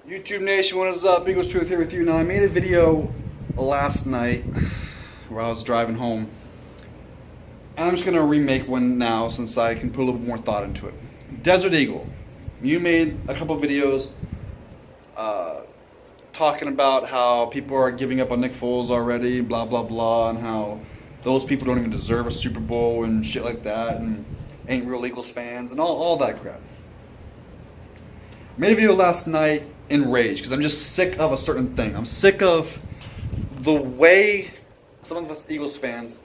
YouTube Nation, what is up? Eagles Truth here with you. Now, I made a video last night where I was driving home. And I'm just going to remake one now since I can put a little bit more thought into it. Desert Eagle, you made a couple videos talking about how people are giving up on Nick Foles already, blah, blah, blah, and how those people don't even deserve a Super Bowl and shit like that, and ain't real Eagles fans, and all that crap. I made a video last night in rage because I'm just sick of a certain thing. I'm sick of the way some of us Eagles fans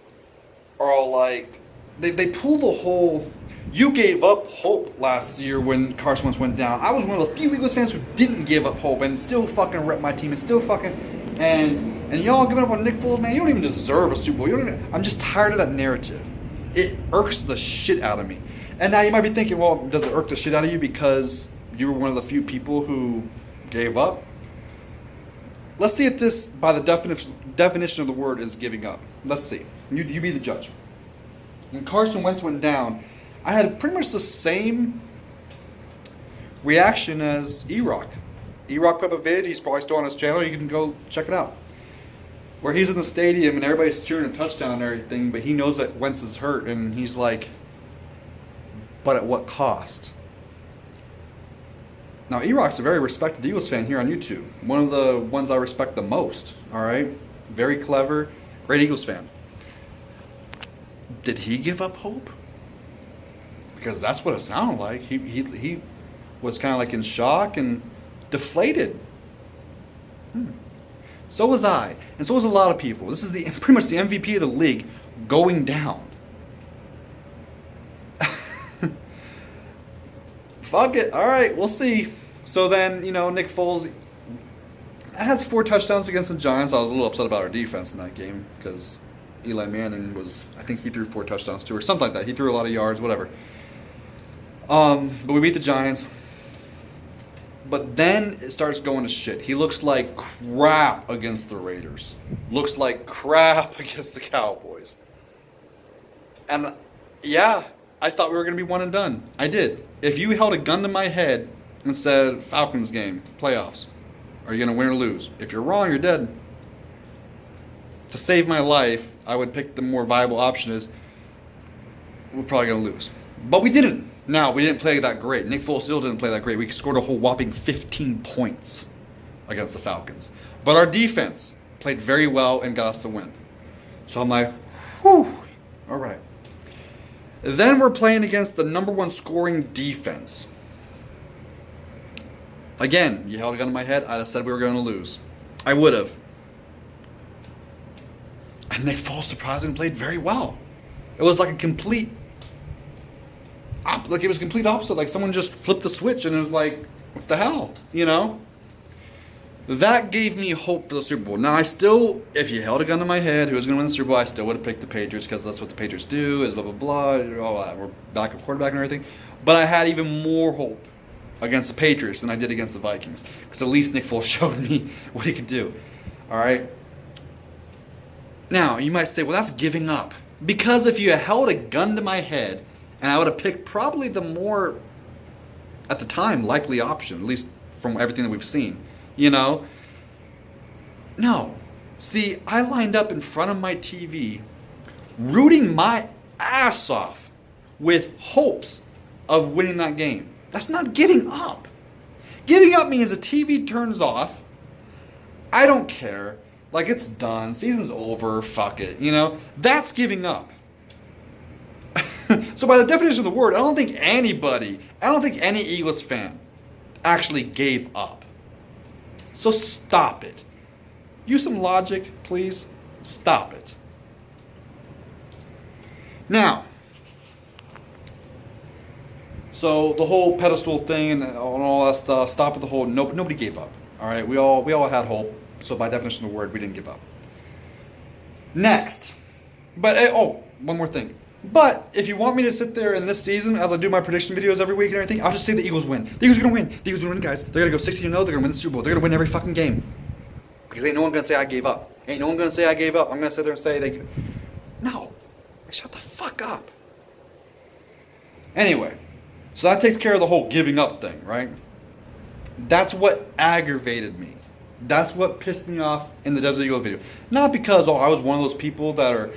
are all like, they pull the whole, you gave up hope last year when Carson Wentz went down. I was one of the few Eagles fans who didn't give up hope and still fucking rep my team and still fucking, and y'all giving up on Nick Foles, man, you don't even deserve a Super Bowl. I'm just tired of that narrative. It irks the shit out of me. And now you might be thinking, well, does it irk the shit out of you because you were one of the few people who gave up? Let's see if this, by the definition of the word, is giving up. Let's see. You be the judge. When Carson Wentz went down, I had pretty much the same reaction as E-Rock. E-Rock put up a vid. He's probably still on his channel. You can go check it out. Where he's in the stadium and everybody's cheering a touchdown and everything, but he knows that Wentz is hurt, and he's like, but at what cost? Now, E-Rock's a very respected Eagles fan here on YouTube. One of the ones I respect the most, all right? Very clever, great Eagles fan. Did he give up hope? Because that's what it sounded like. He was kind of like in shock and deflated. So was I, and so was a lot of people. This is pretty much the MVP of the league going down. Fuck it. All right, we'll see. So then, Nick Foles has 4 touchdowns against the Giants. I was a little upset about our defense in that game because Eli Manning I think he threw 4 touchdowns too, or something like that. He threw a lot of yards, whatever. But we beat the Giants. But then it starts going to shit. He looks like crap against the Raiders. Looks like crap against the Cowboys. And yeah, I thought we were going to be one and done. I did. If you held a gun to my head and said, Falcons game, playoffs, are you going to win or lose? If you're wrong, you're dead. To save my life, I would pick the more viable option is, we're probably going to lose. But we didn't. Now, we didn't play that great. Nick Foles still didn't play that great. We scored a whole whopping 15 points against the Falcons. But our defense played very well and got us the win. So I'm like, whew, all right. Then we're playing against the number 1 scoring defense. Again, you held a gun to my head, I'd have said we were going to lose. I would have. And Nick Foles surprisingly played very well. It was like a complete opposite. Like someone just flipped the switch and it was like, what the hell? That gave me hope for the Super Bowl. Now, if you held a gun to my head, who was going to win the Super Bowl, I still would have picked the Patriots because that's what the Patriots do, is blah, blah, blah, all that. We're backup quarterback and everything. But I had even more hope against the Patriots than I did against the Vikings because at least Nick Foles showed me what he could do. All right? Now, you might say, well, that's giving up. Because if you held a gun to my head, and I would have picked probably the more, at the time, likely option, at least from everything that we've seen. No. See, I lined up in front of my TV, rooting my ass off with hopes of winning that game. That's not giving up. Giving up means the TV turns off. I don't care. Like, it's done. Season's over. Fuck it. That's giving up. So by the definition of the word, I don't think any Eagles fan actually gave up. So stop it. Use some logic, please. Stop it. Now, so the whole pedestal thing and all that stuff, stop with the whole, nobody gave up. All right, we all had hope. So by definition of the word, we didn't give up. Next. But, one more thing. But if you want me to sit there in this season, as I do my prediction videos every week and everything, I'll just say the Eagles win. The Eagles are going to win. The Eagles are going to win, guys. They're going to go 16-0. They're going to win the Super Bowl. They're going to win every fucking game. Because ain't no one going to say I gave up. Ain't no one going to say I gave up. I'm going to sit there and say No. Shut the fuck up. Anyway, so that takes care of the whole giving up thing, right? That's what aggravated me. That's what pissed me off in the Desert Eagle video. Not because, I was one of those people that are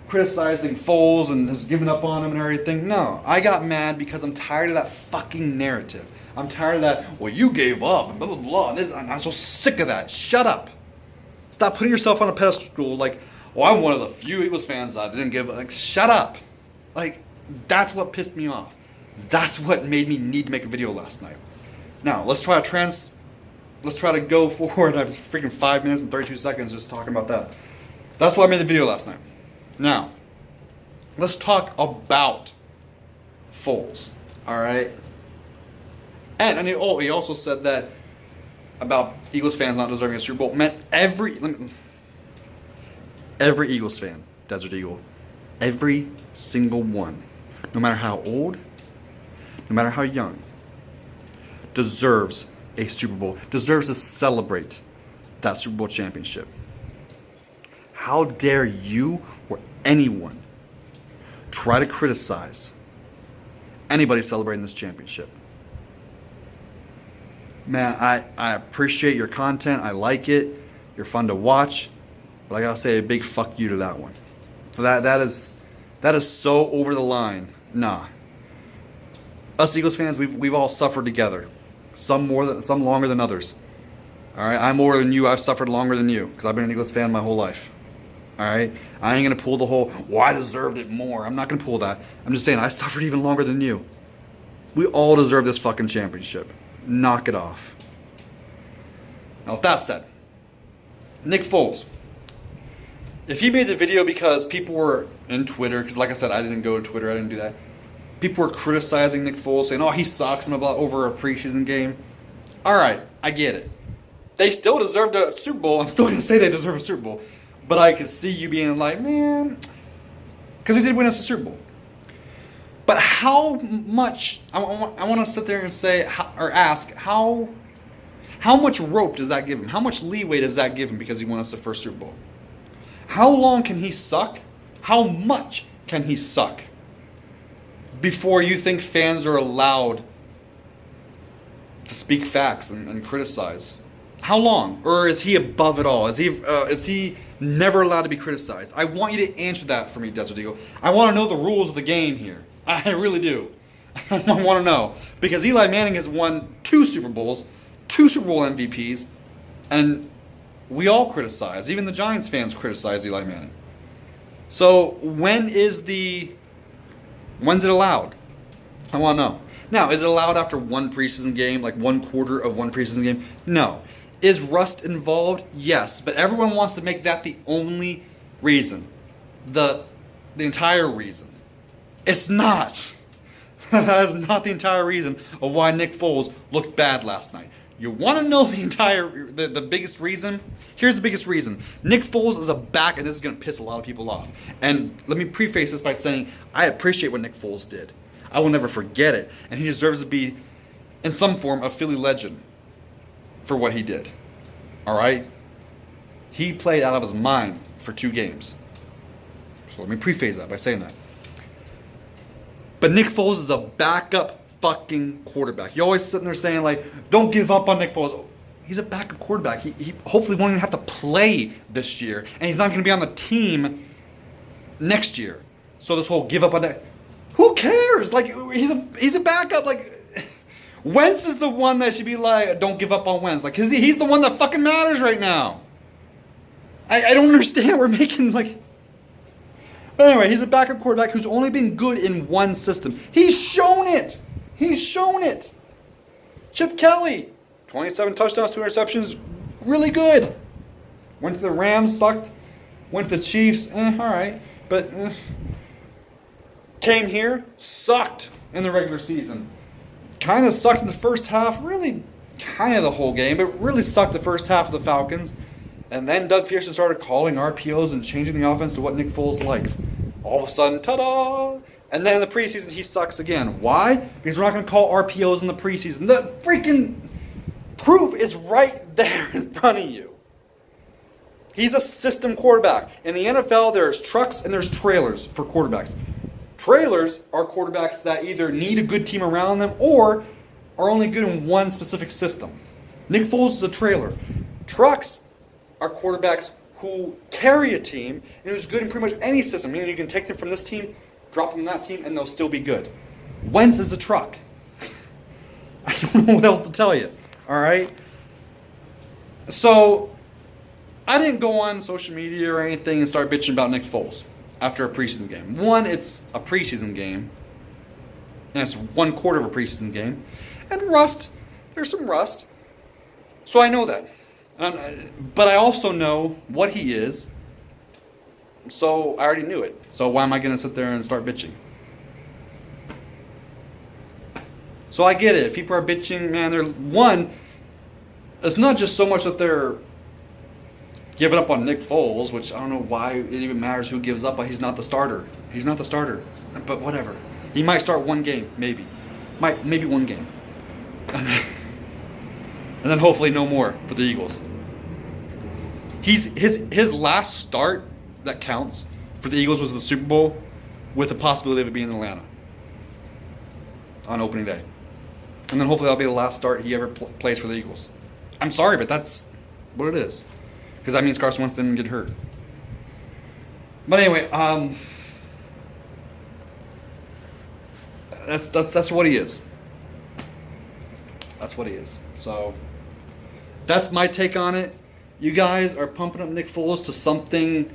criticizing Foles and has given up on him and everything. No, I got mad because I'm tired of that fucking narrative. I'm tired of that, well, you gave up, and blah, blah, blah. I'm so sick of that. Shut up. Stop putting yourself on a pedestal like, I'm one of the few Eagles fans that didn't give up. Like, shut up. Like, that's what pissed me off. That's what made me need to make a video last night. Now, let's try to go forward. I was freaking 5 minutes and 32 seconds just talking about that. That's why I made the video last night. Now, let's talk about Foles. All right? And he also said that about Eagles fans not deserving a Super Bowl. Meant every Eagles fan, Desert Eagle, every single one, no matter how old, no matter how young, deserves a Super Bowl, deserves to celebrate that Super Bowl championship. How dare you or anyone try to criticize anybody celebrating this championship? Man, I appreciate your content. I like it. You're fun to watch. But I gotta say a big fuck you to that one. For that is so over the line. Nah. Us Eagles fans, we've all suffered together. Some longer than others. All right, I'm older than you. I've suffered longer than you because I've been an Eagles fan my whole life. All right, I ain't gonna pull the whole, I deserved it more. I'm not gonna pull that. I'm just saying I suffered even longer than you. We all deserve this fucking championship. Knock it off. Now, with that said, Nick Foles. If he made the video because people were in Twitter, because like I said, I didn't go to Twitter, I didn't do that. People were criticizing Nick Foles, saying, he sucks, and blah, blah, over a preseason game. All right, I get it. They still deserved a Super Bowl. I'm still going to say they deserve a Super Bowl. But I could see you being like, man, because he did win us a Super Bowl. But how much, I want to sit there and say, or ask, how much rope does that give him? How much leeway does that give him because he won us the first Super Bowl? How long can he suck? How much can he suck before you think fans are allowed to speak facts and criticize? How long? Or is he above it all? Is he never allowed to be criticized? I want you to answer that for me, Desert Eagle. I want to know the rules of the game here. I really do. I want to know. Because Eli Manning has won 2 Super Bowls, 2 Super Bowl MVPs, and we all criticize. Even the Giants fans criticize Eli Manning. So when's it allowed? I want to know. Now, is it allowed after one preseason game, like 1/4 of one preseason game? No. Is rust involved? Yes. But everyone wants to make that the only reason. The entire reason. It's not. That is not the entire reason of why Nick Foles looked bad last night. You want to know the biggest reason? Here's the biggest reason. Nick Foles is a back, and this is going to piss a lot of people off. And let me preface this by saying I appreciate what Nick Foles did. I will never forget it. And he deserves to be, in some form, a Philly legend for what he did. All right? He played out of his mind for 2 games. So let me preface that by saying that. But Nick Foles is a backup fucking quarterback. You're always sitting there saying, like, don't give up on Nick Foles. He's a backup quarterback. He hopefully won't even have to play this year. And he's not going to be on the team next year. So this whole give up on that. Who cares? Like, he's a backup. Like, Wentz is the one that should be like, don't give up on Wentz. Like, cause he's the one that fucking matters right now. I don't understand. We're making, like... But anyway, he's a backup quarterback who's only been good in one system. He's shown it. He's shown it. Chip Kelly, 27 touchdowns, 2 interceptions, really good. Went to the Rams, sucked. Went to the Chiefs, all right. But came here, sucked in the regular season. Kind of sucks in the first half, really kind of the whole game, but really sucked the first half of the Falcons. And then Doug Pearson started calling RPOs and changing the offense to what Nick Foles likes. All of a sudden, ta-da! And then in the preseason, he sucks again. Why? Because we're not going to call RPOs in the preseason. The freaking proof is right there in front of you. He's a system quarterback. In the NFL, there's trucks and there's trailers for quarterbacks. Trailers are quarterbacks that either need a good team around them or are only good in one specific system. Nick Foles is a trailer. Trucks are quarterbacks who carry a team and who's good in pretty much any system. Meaning you can take them from this team, drop them in that team, and they'll still be good. Wentz is a truck. I don't know what else to tell you. All right? So, I didn't go on social media or anything and start bitching about Nick Foles after a preseason game. One, it's a preseason game. And it's 1/4 of a preseason game. And rust. There's some rust. So I know that. But I also know what he is. So I already knew it. So why am I going to sit there and start bitching? So I get it. If people are bitching, man, it's not just so much that they're giving up on Nick Foles, which I don't know why it even matters who gives up, but he's not the starter. He's not the starter. But whatever. He might start one game, maybe. Maybe one game. And then hopefully no more for the Eagles. His last start that counts for the Eagles was the Super Bowl with the possibility of it being in Atlanta on opening day. And then hopefully that'll be the last start he ever plays for the Eagles. I'm sorry, but that's what it is. Because that means Carson Wentz didn't get hurt. But anyway, that's what he is. That's what he is. So that's my take on it. You guys are pumping up Nick Foles to something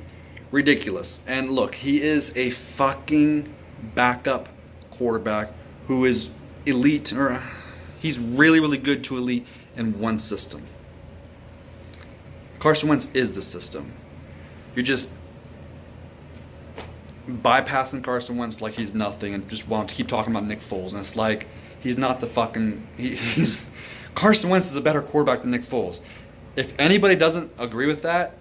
ridiculous. And look, he is a fucking backup quarterback who is elite, or he's really, really good to elite in one system. Carson Wentz is the system. You're just bypassing Carson Wentz like he's nothing and just want to keep talking about Nick Foles. And it's like, he's not the fucking... Carson Wentz is a better quarterback than Nick Foles. If anybody doesn't agree with that,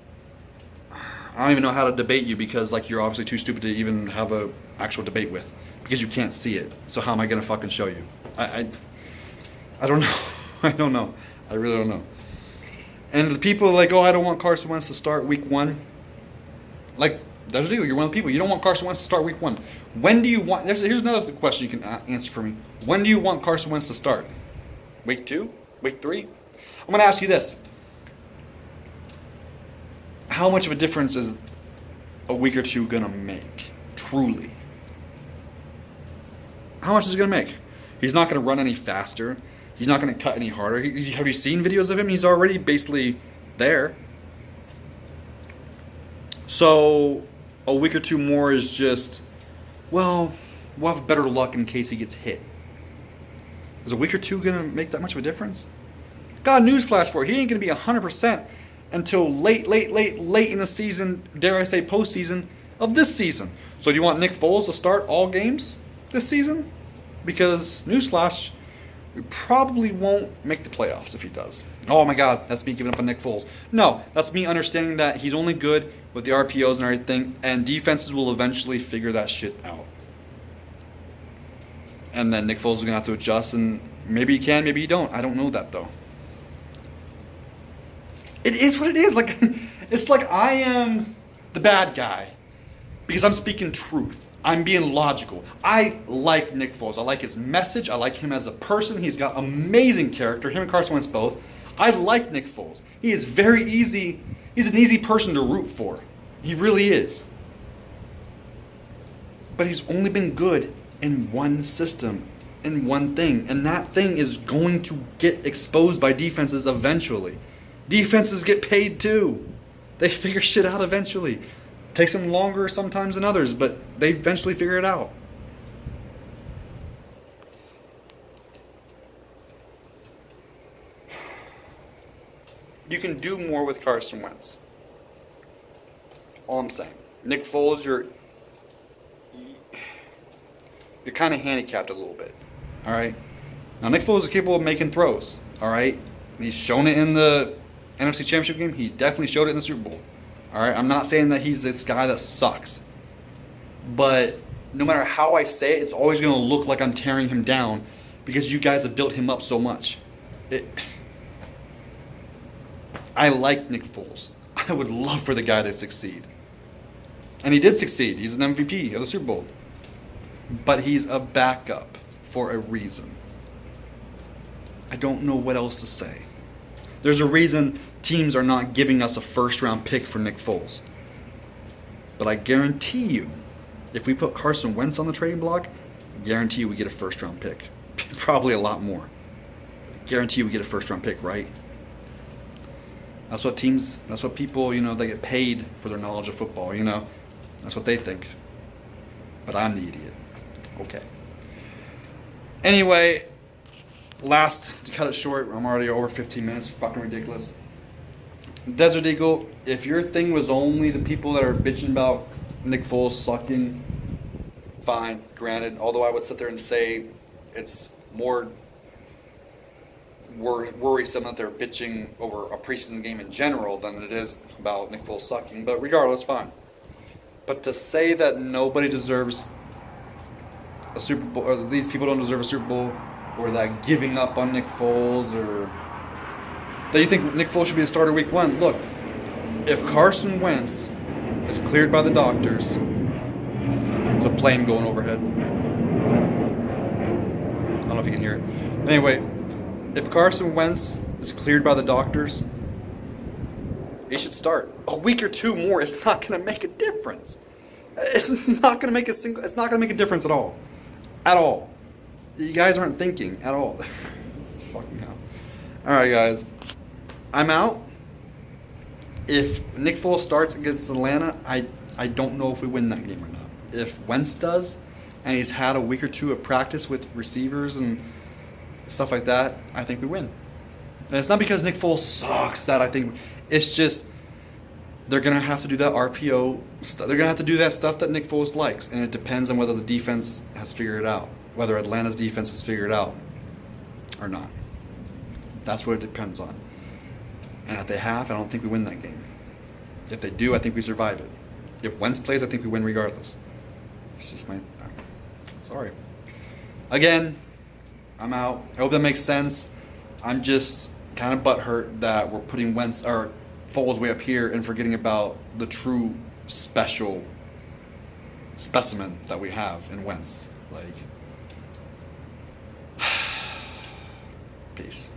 I don't even know how to debate you, because like you're obviously too stupid to even have a actual debate with, because you can't see it. So how am I gonna fucking show you? I don't know. I don't know. I really don't know. And the people are like, oh, I don't want Carson Wentz to start week 1. Like, DesertEagle, you're one of the people. You don't want Carson Wentz to start week 1. When do you want... Here's another question you can answer for me. When do you want Carson Wentz to start? Week 2? Week 3? I'm going to ask you this. How much of a difference is a week or two going to make? Truly. How much is it going to make? He's not going to run any faster. He's not going to cut any harder. Have you seen videos of him? He's already basically there. So a week or two more is just, well, we'll have better luck in case he gets hit. Is a week or two going to make that much of a difference? Got a newsflash for you. He ain't going to be 100% until late in the season, dare I say postseason, of this season. So do you want Nick Foles to start all games this season? Because, newsflash, we probably won't make the playoffs if he does. Oh my God, that's me giving up on Nick Foles. No, that's me understanding that he's only good with the RPOs and everything, and defenses will eventually figure that shit out. And then Nick Foles is going to have to adjust, and maybe he can, maybe he don't. I don't know that, though. It is what it is. Like, it's like I am the bad guy because I'm speaking truth. I'm being logical. I like Nick Foles. I like his message. I like him as a person. He's got amazing character. Him and Carson Wentz both. I like Nick Foles. He is very easy. He's an easy person to root for. He really is. But he's only been good in one system, in one thing. And that thing is going to get exposed by defenses eventually. Defenses get paid too. They figure shit out eventually. Takes them longer sometimes than others, but they eventually figure it out. You can do more with Carson Wentz. All I'm saying. Nick Foles, you're kind of handicapped a little bit. All right? Now, Nick Foles is capable of making throws. All right? He's shown it in the NFC Championship game. He definitely showed it in the Super Bowl. All right, I'm not saying that he's this guy that sucks. But no matter how I say it, it's always going to look like I'm tearing him down because you guys have built him up so much. I like Nick Foles. I would love for the guy to succeed. And he did succeed. He's an MVP of the Super Bowl. But he's a backup for a reason. I don't know what else to say. There's a reason teams are not giving us a first-round pick for Nick Foles. But I guarantee you, if we put Carson Wentz on the trading block, guarantee you we get a first-round pick. Probably a lot more. Guarantee you we get a first-round pick, right? That's what people, they get paid for their knowledge of football, That's what they think. But I'm the idiot. Okay. Anyway, to cut it short, I'm already over 15 minutes. Fucking ridiculous. Desert Eagle, if your thing was only the people that are bitching about Nick Foles sucking, fine, granted. Although I would sit there and say it's more worrisome that they're bitching over a preseason game in general than it is about Nick Foles sucking. But regardless, fine. But to say that nobody deserves a Super Bowl, or these people don't deserve a Super Bowl, or that giving up on Nick Foles, or that you think Nick Foles should be the starter week 1. Look, if Carson Wentz is cleared by the doctors, there's a plane going overhead. I don't know if you can hear it. Anyway, if Carson Wentz is cleared by the doctors, he should start. A week or 2 more is not going to make a difference. It's not going to make a difference at all. At all. You guys aren't thinking at all. Fucking hell. All right, guys. I'm out. If Nick Foles starts against Atlanta, I don't know if we win that game or not. If Wentz does, and he's had a week or 2 of practice with receivers and stuff like that, I think we win. And it's not because Nick Foles sucks that I think. It's just they're going to have to do that RPO stuff. They're going to have to do that stuff that Nick Foles likes, and it depends on whether the defense has figured it out, whether Atlanta's defense has figured it out or not. That's what it depends on. And if they have, I don't think we win that game. If they do, I think we survive it. If Wentz plays, I think we win regardless. It's just sorry. Again, I'm out. I hope that makes sense. I'm just kind of butthurt that we're putting Wentz or Foles way up here and forgetting about the true special specimen that we have in Wentz. Peace.